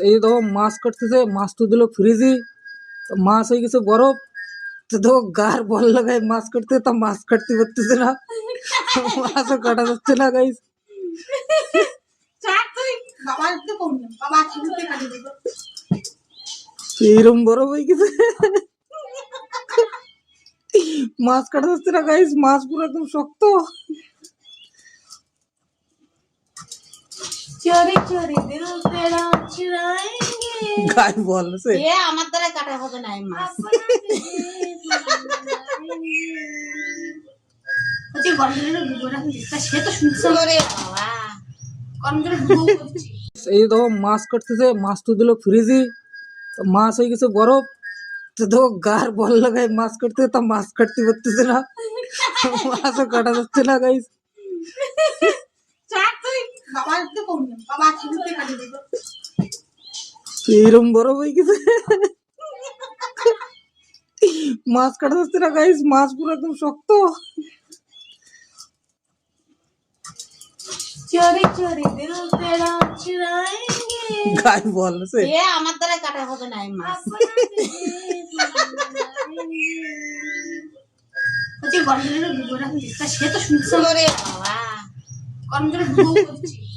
এই দেখো মাছ কাটতেছে, মাছ তো দিল ফ্রিজে, তো মাছ হয়ে গেছে বরফ। তো দেখো গার বল লাগায় মাছ কাটতে, তা মাছ কাটতে পারতেছে না, মাছও কাটা যাচ্ছে না গাইস। এইরকম বরফ হয়ে গেছে, মাছ কাটা যাচ্ছে না গাইস, মাছ পুরো একদম শক্ত। চোরি চোরি দিল তেরা চুরাएंगे গায়ে বলছে এ আমার দ্বারা কাটা হবে না এই মাছ ওই গন্ডলের গুড়া দিতে সে তো শুনছে রে বাবা কোন করে গুড় করছি। এই দেখো মাছ কাটতেছে, মাছ তো দিল ফ্রিজে, তো মাছ হয়ে গেছে বরফ। তো দেখো গার বল লাগায় মাছ কাটতে, তা মাছ কাটতে পারতেছে না, মাছও কাটা যাচ্ছে না গাইস। এইরকম বরফ হয়ে গেছে, মাছ কাটা যাচ্ছে না গাইস, মাছ পুরো একদম শক্ত। চোরি চোরি দিল তেরা চুরাएंगे গায়ে বলছে এ আমার দ্বারা কাটা হবে না এই মাছ ওই গন্ডলের গুড়া দিতে সে তো শুনছে রে বাবা কোন করে গুড় করছি।